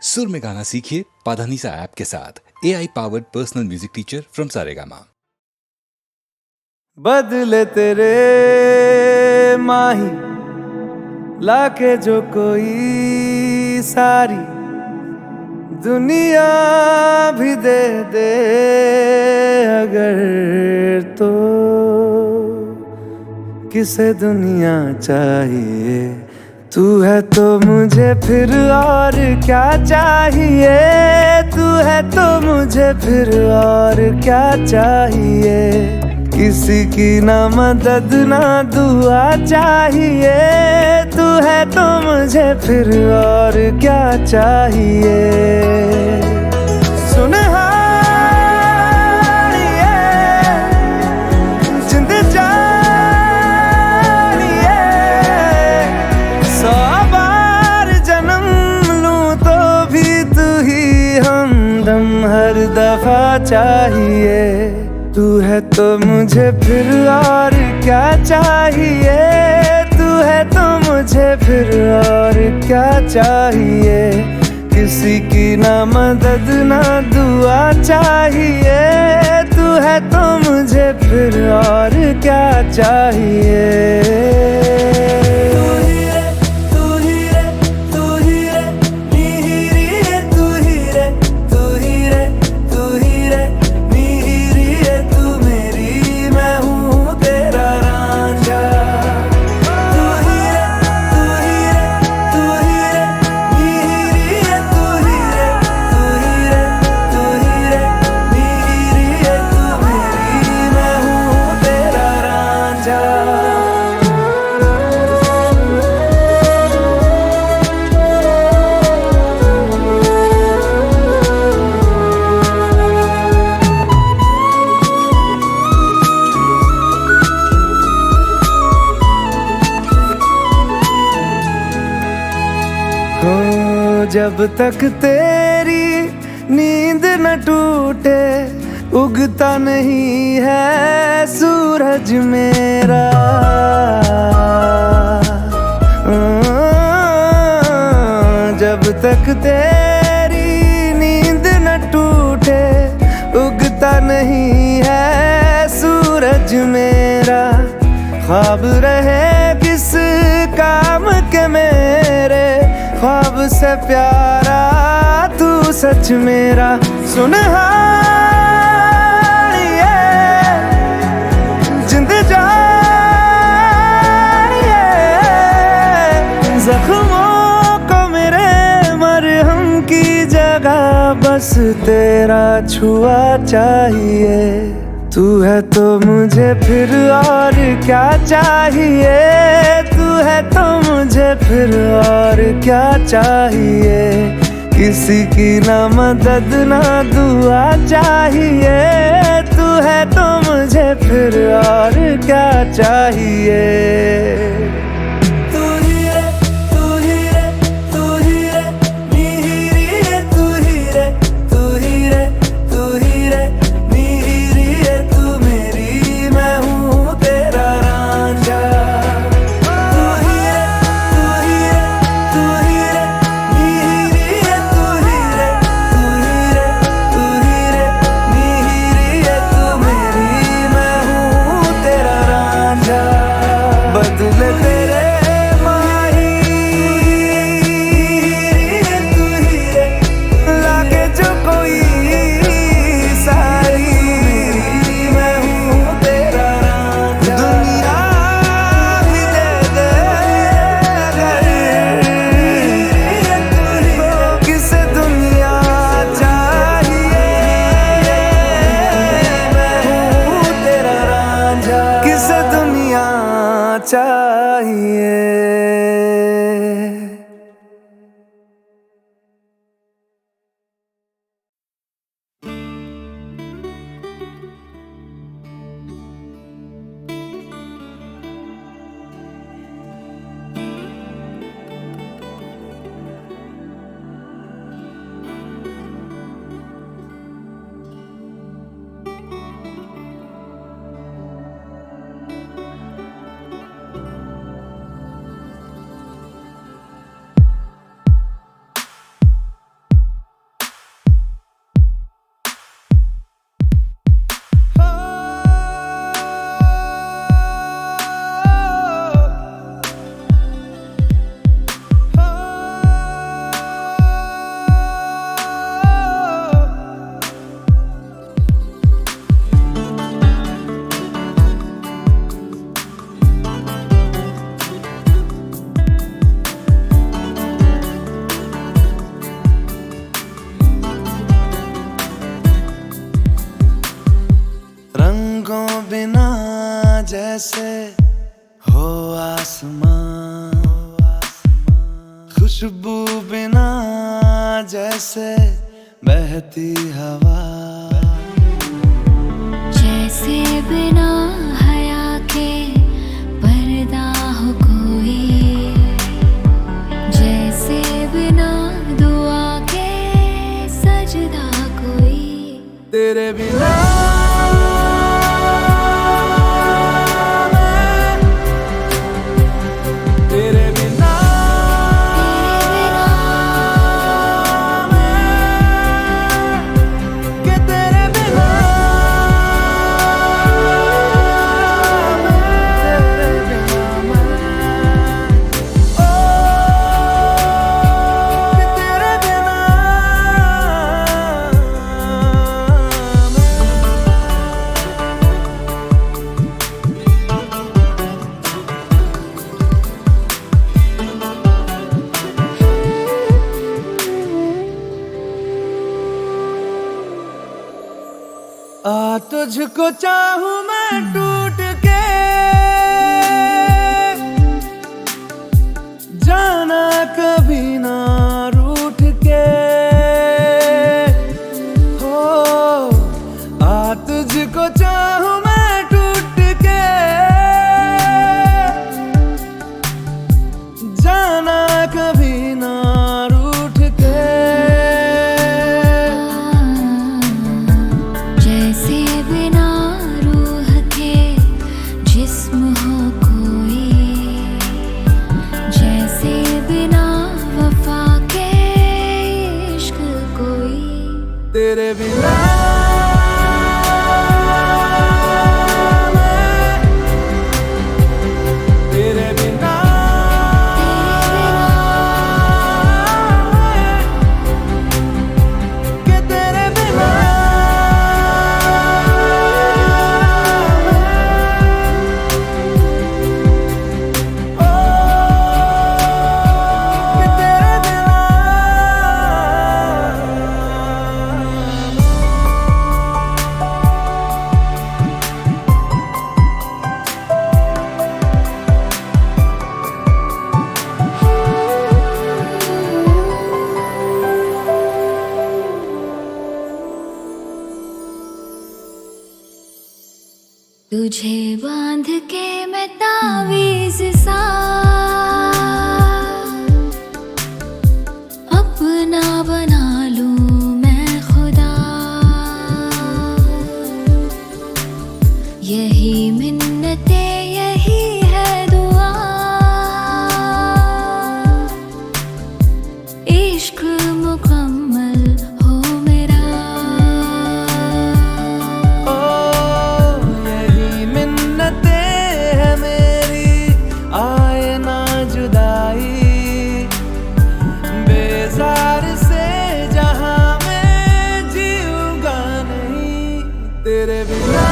सुर में गाना सीखिए पाधानीसा ऐप के साथ। AI powered personal music teacher from Saregama. बदले तेरे माही लाके जो कोई सारी दुनिया भी दे दे अगर, तो किसे दुनिया चाहिए। तू है तो मुझे फिर और क्या चाहिए, तू है तो मुझे फिर और क्या चाहिए। किसी की ना मदद ना दुआ चाहिए, तू है तो मुझे फिर और क्या चाहिए। सुन हर दफा चाहिए, तू है तो मुझे फिर और क्या चाहिए, तू है तो मुझे फिर और क्या चाहिए। किसी की ना मदद ना दुआ चाहिए, तू है तो मुझे फिर और क्या चाहिए। जब तक तेरी नींद न टूटे, उगता नहीं है सूरज मेरा। जब तक तेरी नींद न टूटे, उगता नहीं है सूरज मेरा। ख्वाब रहे किस काम के मेरे, ख्वाब से प्यारा तू सच मेरा। सुन जिंद जानिए, जख्मों को मेरे मरहम की जगह बस तेरा छुआ चाहिए। तू है तो मुझे फिर और क्या चाहिए, तू है तो मुझे फिर और क्या चाहिए। किसी की ना मदद ना दुआ चाहिए, तू है तो मुझे फिर और क्या चाहिए। बदले तेरे जैसे हो आसमां, खुशबू बिना जैसे बहती हवा, जैसे बिना हया के पर्दा हो कोई, जैसे बिना दुआ के सजदा कोई। तेरे बिना तुझको चाहूं मैं टूट के, जाना कभी ना रूठ के, हो तुझको चाहूं मैं टूट के, जाना कभी ना रूठ के। जैसे बिना रूह के जिस्म हो कोई, जैसे बिना वफा के इश्क कोई। तेरे बिना तुझे बांध के मैं तावीज़ सा अपना बना लूं मैं खुदा, यही मिन्नते यही है दुआ, इश्क मुकम्मल हो मेरा। तेरे बिना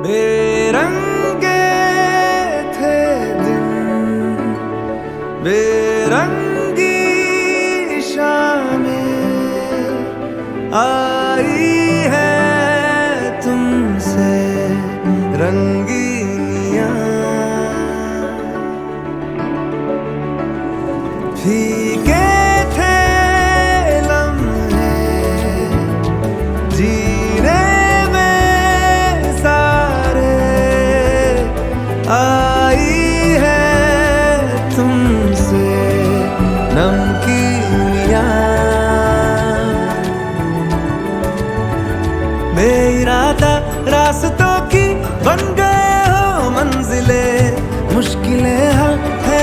बेरंगे थे दिन, बेरंगी शामें आई है तुमसे रंगीनियां, फीके थे लम्हे जीने आई है तुमसे नमकीनियां, बेइरादा रास्तों की बन गए हो मंजिलें, मुश्किलें हल है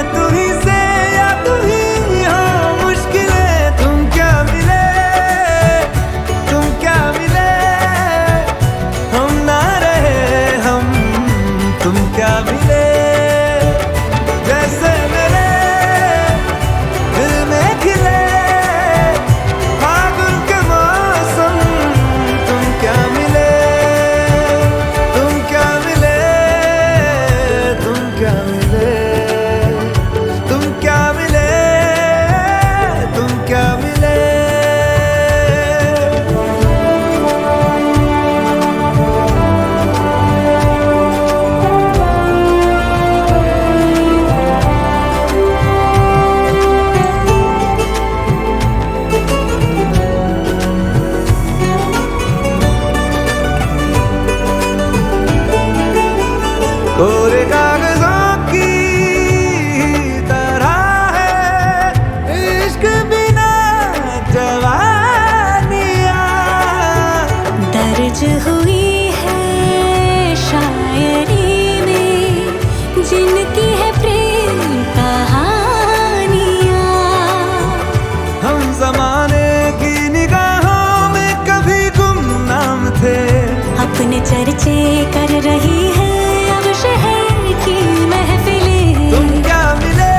नाचे कर रही है अब शहर की महफिलें। तुम क्या मिले,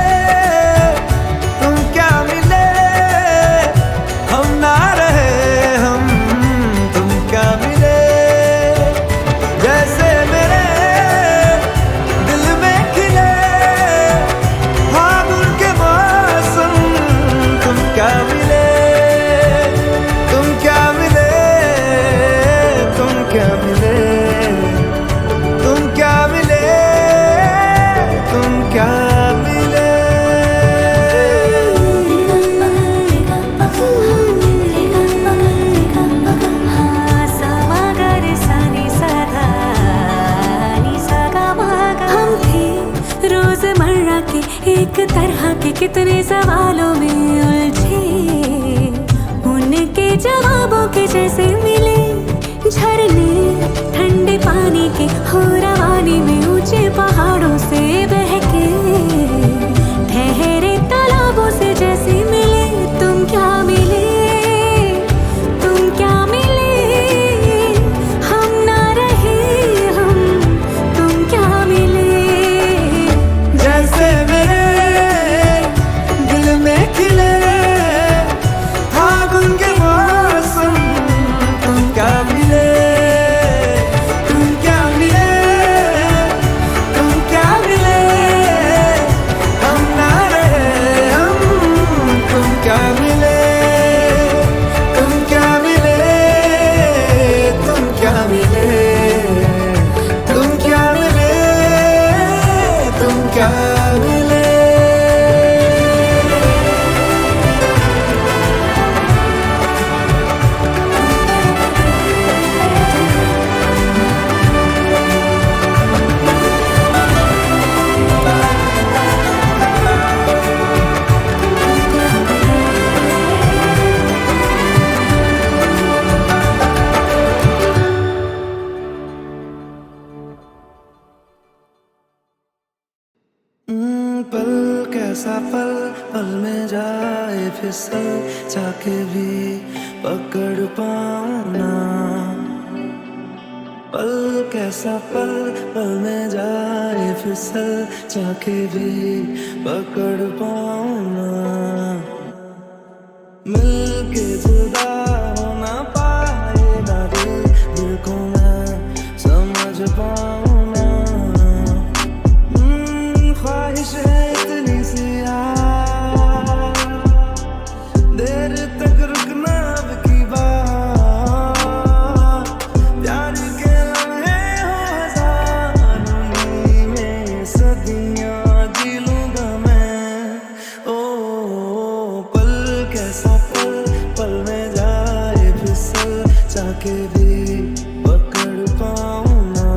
तुम क्या मिले, हम ना रहे हम, तुम क्या मिले। जैसे मेरे दिल में खिले फागुन के मौसम, तुम क्या मिले, तुम क्या मिले, तुम क्या मिले, तुम क्या मिले, तुम क्या मिले। हम थे रोजमर्रा के एक तरह के कितने सवालों में उलझे, उनके जवाबों के जैसे मिले झरने ठंडे पानी के हो रवानी में ऊंचे पहाड़ों से बहके, ठहरे तालाबों से जैसे मिले। तुम क्या मिले, तुम क्या मिले, हम ना रहे हम, तुम क्या मिले। जैसे मेरे दिल में खिले फागुन के मौसम, तुम क्या मिले, तुम क्या मिले, तुम क्या मिले, हम ना रहे हम, तुम क्या मिले, तुम क्या मिले, तुम क्या मिले, तुम क्या मिले, तुम क्या मिले। पल कैसा पल, पल में जाए फिसल जाके भी पकड़ पाना। पल कैसा पल, पल में जाए फिसल जाके भी पकड़ पाना। मिलके जुदा हो ना पाएगा दिल, दिल को मैं समझ पाऊंगा। ख्वाहिश है इतनी सी यार, देर तक रुकना अब की बात। प्यार के लम्हे हो हजारों, में सदियां जी लूंगा मैं। ओ पल कैसा पल, पल में जाए फिसल जाके भी पकड़ पाऊंगा।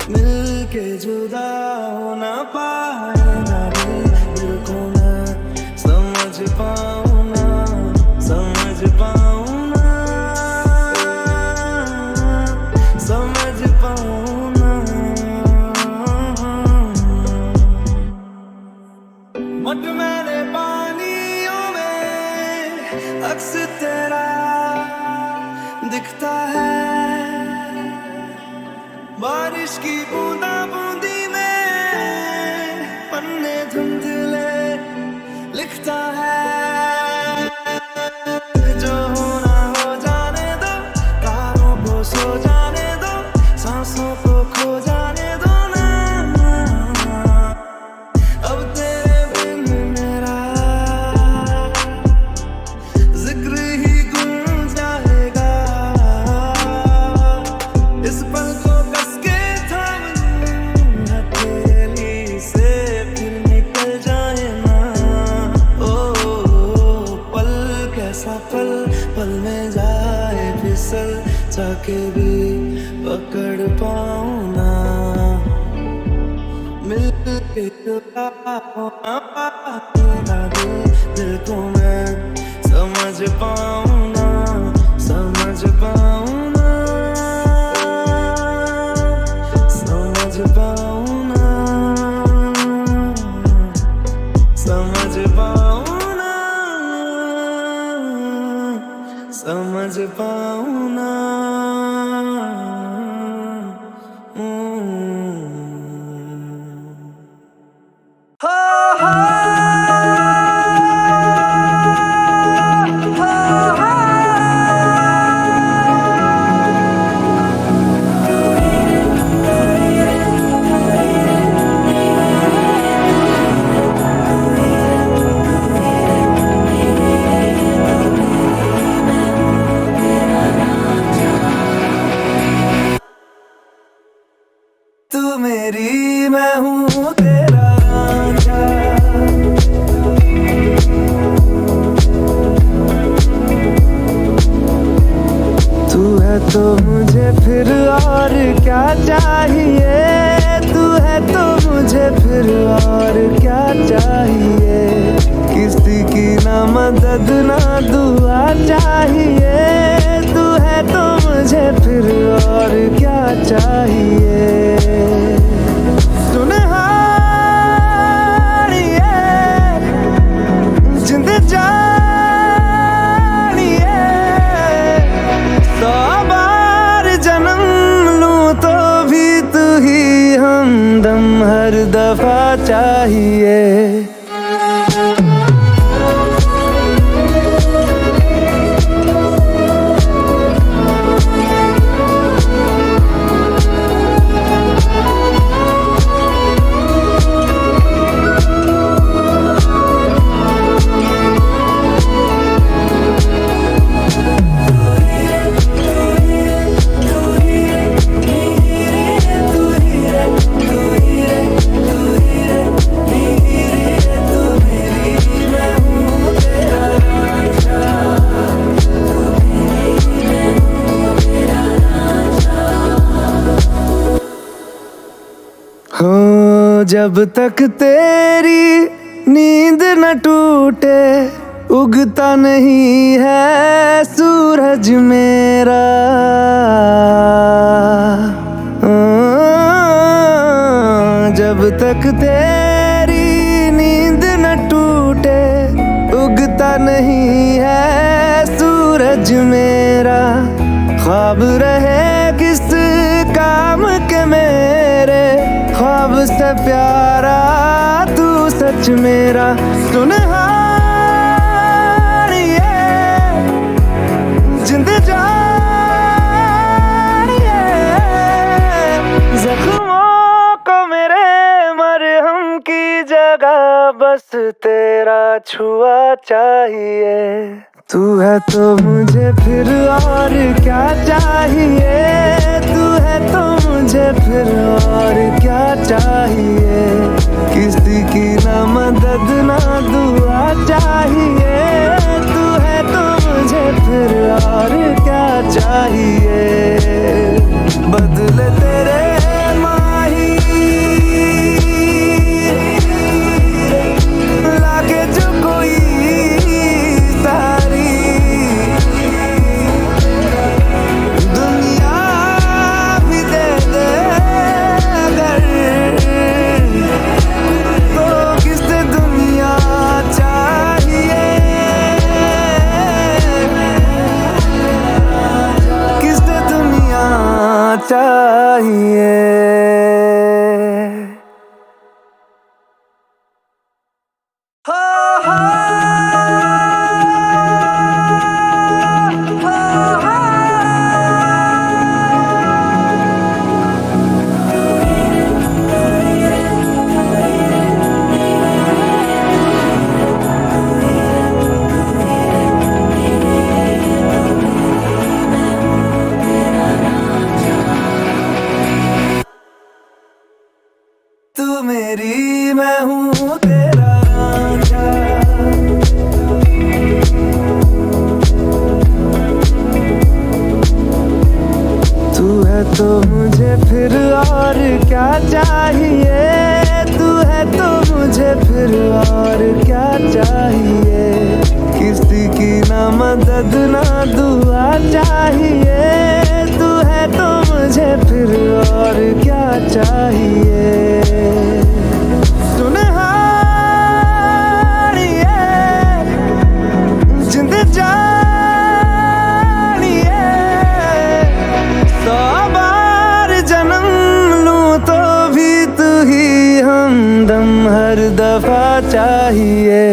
मिलके जुदा हो ना पाएगा दिल, दिल को मैं समझ पाऊंगा, समझ पाऊंगा, समझ पाऊंगा। मट मेरे पानियों में अक्स तेरा दिखता है, बारिश की बूंदा बूंदी में पन्ने धुंधले लिखता है। जो होना हो जाने दो, तारों को सो जाने दो, सांसों को खो जाने दो ना। अब तेरे बिन मेरा जिक्र ही गुम जाएगा। इस पल को कस के थाम हथेली से फिर निकल जाए ना। ओ पल कैसा पल, पल में जाए फिसल जाके भी पकड़ पाऊं ना। मिलके जुदा होना पाएगा दिल, दिल को मैं समझ पाऊं ना, समझ पाऊं ना, समझ पाऊं ना, समझ पाऊं ना, समझ पाऊं ना। तो मुझे फिर और क्या चाहिए, तू है तो मुझे फिर और क्या चाहिए। किसी की ना मदद ना दुआ चाहिए, तू है तो मुझे फिर और क्या चाहिए। सुनहारिए जिंद जानिए, 100 बार जन्म लूं तो भी तू ही हमदम हर दफा चाहिए। हो जब तक तेरी नींद न टूटे, उगता नहीं है सूरज मेरा। जब तक तेरी नींद न टूटे, उगता नहीं है सूरज मेरा। ख्वाब रहे किस काम के मेरे, ख्वाब से प्यारा तू सच मेरा। सुनहारिए जिंद जानिए, जख्मों को मेरे मरहम की जगह बस तेरा छुआ चाहिए। तू है तो मुझे फिर और क्या चाहिए, तू है तो मुझे फिर और क्या चाहिए। किसी की ना मदद ना दुआ चाहिए, तू है तो मुझे फिर और क्या चाहिए। बदले तेरे माही लागे जो कोई सारी दुनिया भी दे दे अगर, तो किस दुनिया चाहिए, किस दुनिया चाहिए। तू मेरी मैं हूँ तेरा रांझा, तू है तो मुझे फिर और क्या चाहिए, तू है तो मुझे फिर और क्या चाहिए। किसी की ना मदद ना दुआ चाहिए, तू है तो मुझे फिर और क्या चाहिए। सुनहारिए जिंद जानिए, 100 बार जन्म लूं तो भी तू ही हमदम हर दफा चाहिए।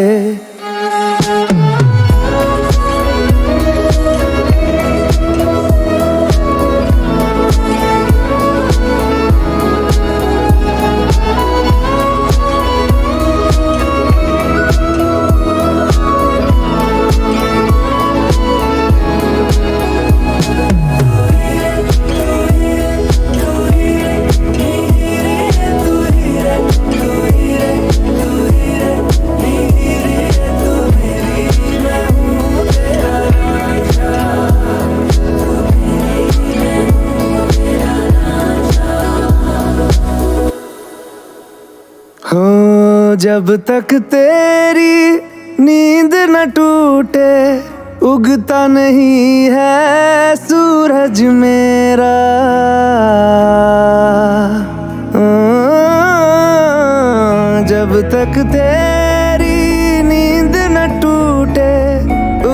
जब तक तेरी नींद न टूटे उगता नहीं है सूरज मेरा। जब तक तेरी नींद न टूटे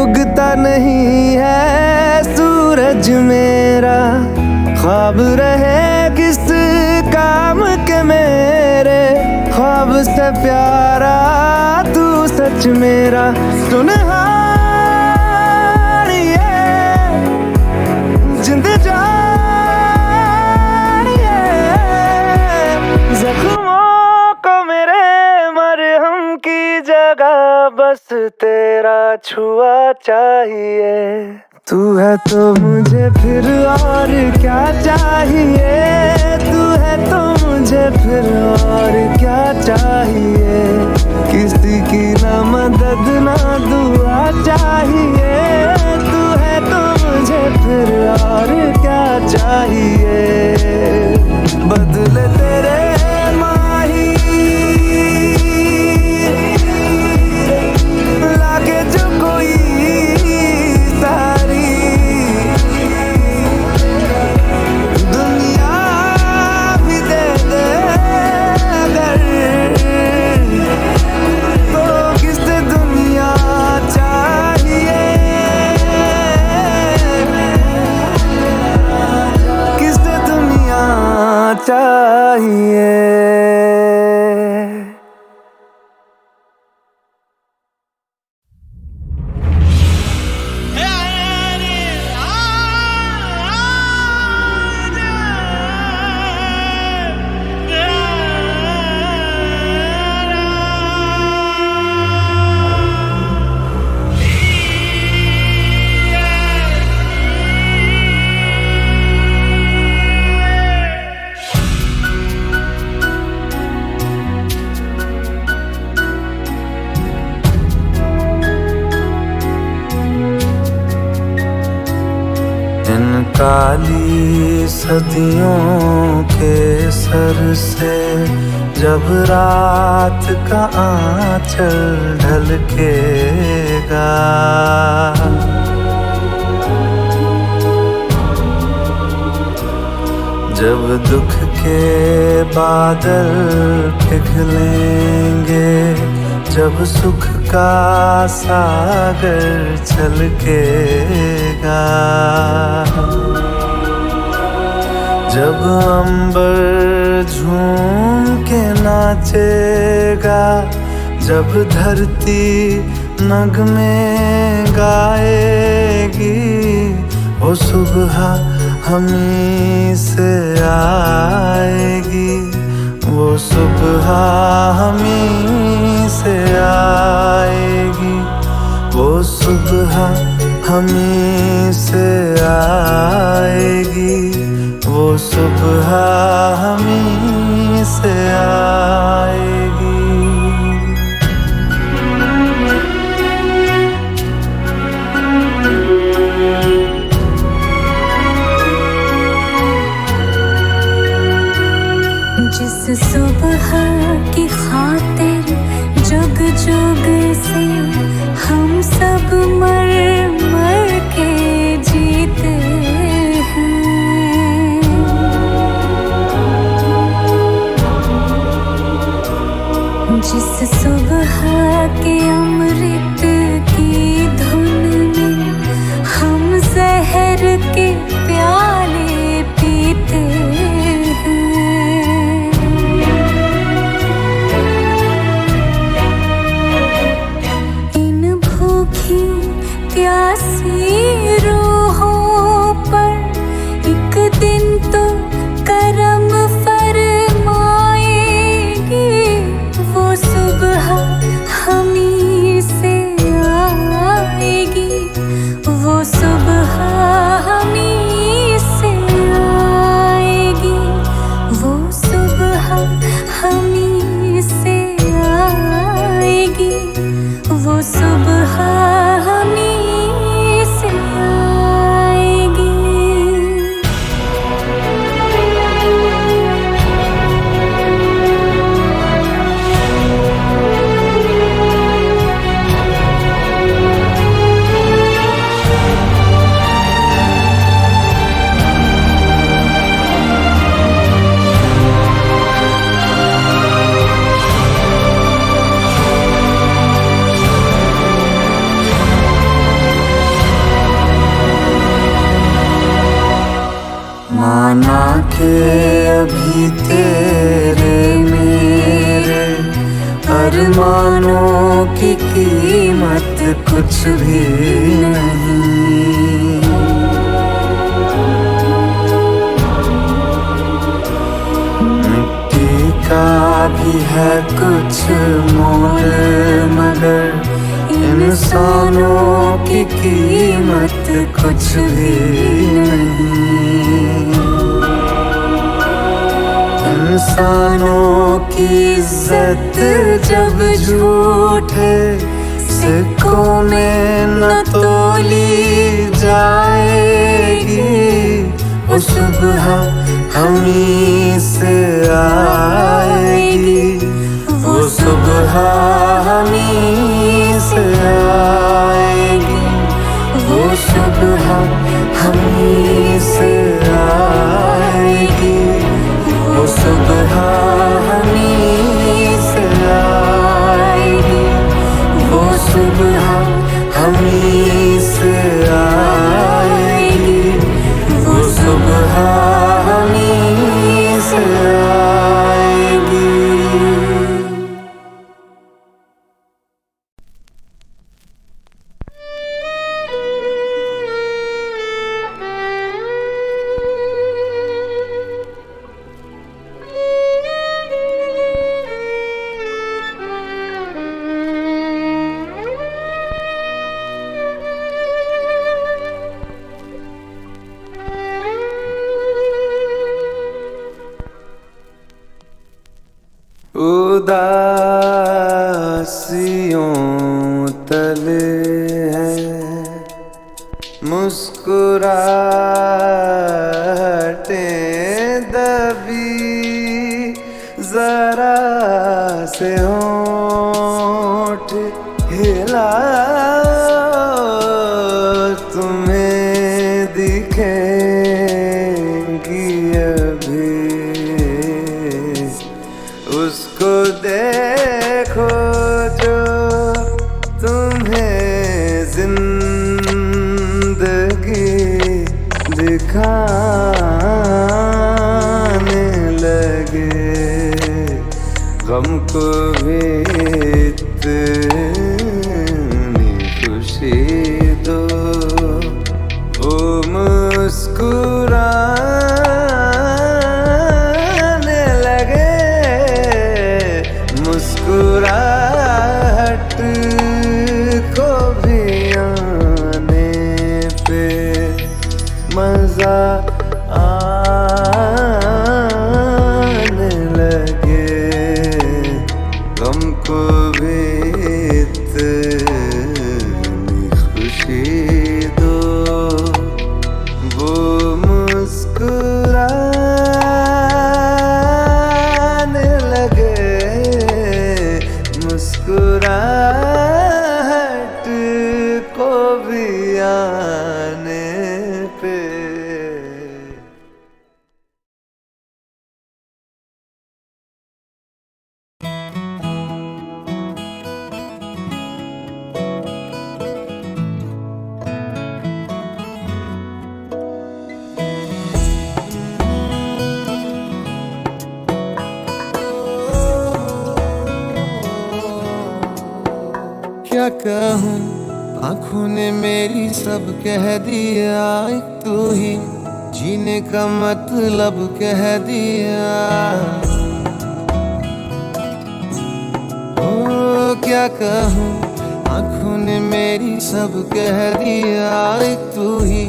उगता नहीं है सूरज मेरा। ख्वाब रहे किस काम के मेरे, ख्वाब से प्यारा तू सच मेरा। सुनहार ये जिंद जान ये, जख्मों को मेरे मरहम की जगह बस तेरा छुआ चाहिए। तू है तो मुझे फिर और क्या चाहिए, तू है तो मुझे फिर और क्या चाहिए। किसी की ना मदद ना दुआ चाहिए, तू है तो मुझे फिर और क्या चाहिए। बदले तेरे माही लागे जो कोई सारी दुनिया भी दे दे अगर, तो किसे दुनिया चाहिए, किसे दुनिया चाहिए। इन काली सदियों के सर से जब रात का आंचल ढलकेगा, जब दुख के बादल पिघलेंगे, जब सुख का सागर छलकेगा, जब अंबर झूम के नाचेगा, जब धरती नगमे गाएगी, वो सुबह हमी से आएगी, वो सुबह हमी से आएगी, वो सुबह हमी से आएगी, वो सुबह हमी से आएगी। जिस सुबह की खातिर जुग जुग से हम सब मर मर के जीते माना के अभी तेरे मेरे अरमानों की कीमत कुछ भी नहीं। मिट्टी का भी है कुछ मोल मगर इंसानों की कीमत कुछ भी नहीं। इंसानों की इज्जत जब झूठे सिक्कों में न तोली जाएगी, वो सुबह हमी से आएगी, वो सुबह हमी से आएगी, वो सुबह हमी से आएगी, वो सुबह हमी से आएगी, वो सुबह हमी से आएगी, वो सुबह हमी से आएगी। उदासियों तले है मुस्कुराहटें दबी, जरा से होंठ हिलाओ तुम्हें दिखेंगी अभी, उसको देखो जो तुम्हें जिंदगी दिखाने लगे। गम को भी इतनी खुशी दो, वो मुस्कुराने लगे। मुस्कुराहट को भी आने पे मजा आने लगे। गम को भी इतनी खुशी दो, वो मुस्कुराने लगे। मुस्कुराहट को भी आने पे क्या कहूँ, आँखों ने मेरी सब कह दिया। एक तू ही जीने का मतलब कह दिया। ओ क्या कहूँ, आँखों ने मेरी सब कह दिया। एक तू ही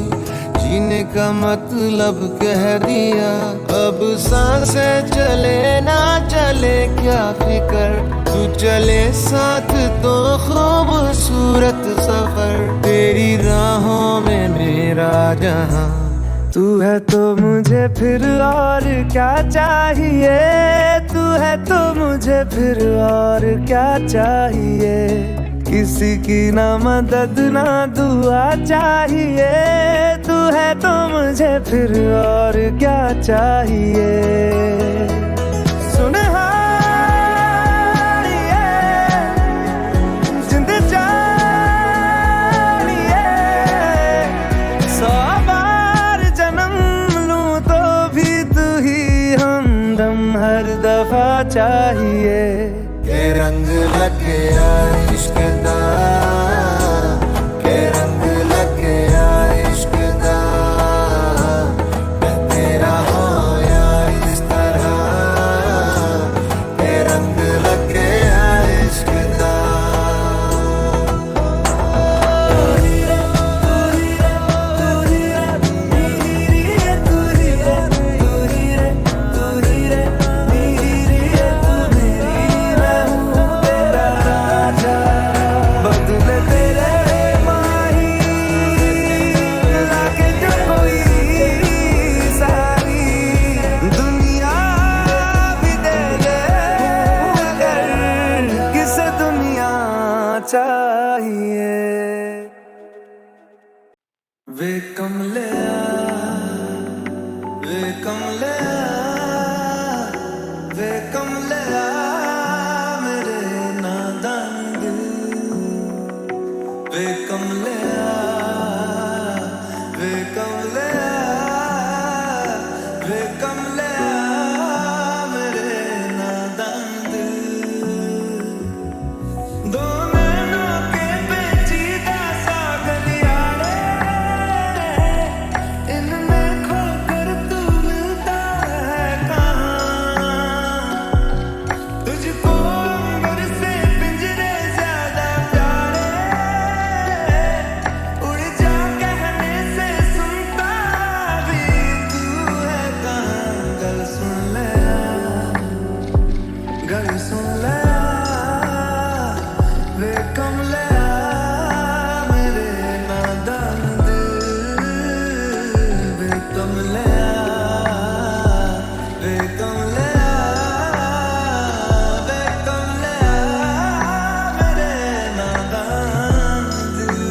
जीने का मतलब कह दिया। अब सांसें चले ना चले क्या फिकर, तू चले साथ तो खूबसूरत सफर। तेरी राहों में मेरा जहां, तू है तो मुझे फिर और क्या चाहिए। तू है तो मुझे फिर और क्या चाहिए। किसी की ना मदद ना दुआ चाहिए। तू है तो मुझे फिर और क्या चाहिए। सुनहारिए जिंद जानिए, 100 बार जन्म लूं तो चाहिए। के रंग लगे इश्क दा, के रंग लगे इश्क दा, मैं तेरा होया इस तरह, के रंग लगे इश्क दा। बदले तेरे माही लागे जो कोई सारी दुनिया भी दे दे, अगर किसे दुनिया चाहिए। वे कमलिया, वे कमलिया, वे कमलिया मेरे नादान दिल। वे कमलिया, वे कमलिया, वे कमलिया मेरे नादान दिल। दो नैनों के पेचीदा सा गलियारे, इनमें खोकर तू मिलता है कहाँ। तुझको अंबर से पिंजरे ज्यादा प्यारे, उड़ जा कहने से सुनता भी तू है कहाँ। गल सुन ले, गल सुन ले, वे कमलिया मेरे नादान दिल। वे कमलिया, वे कमलिया, वे कमलिया मेरे नादान दिल।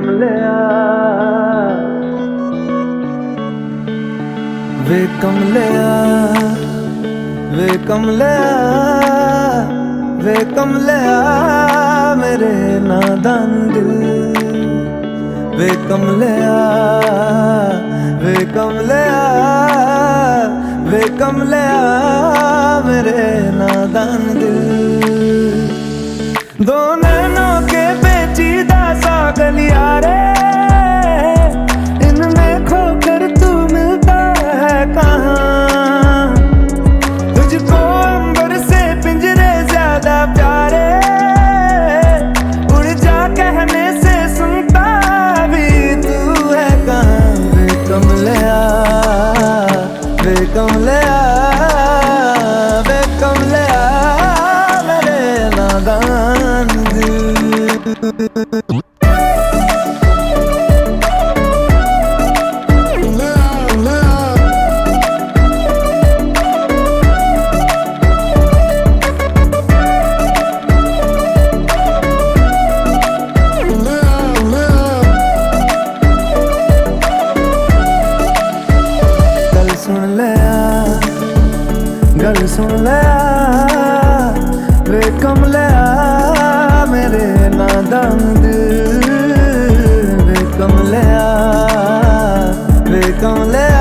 कमलिया वे कमलिया वे कमलिया वे कमलिया मेरे नादान दिल वे कमलिया वे कमलिया वे कमलिया मेरे नादान दिल दो नैनों के पेचीदा सा गलिया रे इनमें खोकर तू मिलता है कहाँ तुझको अंबर से पिंजरे ज्यादा प्यारे उड़ जा कहने से सुनता भी तू है कहाँ वे कमलिया वे कमलिया वे कमलिया मेरे नादान गल सुन लिया वे कमलिया मेरे नादान दिल वे कमलिया वे कमलिया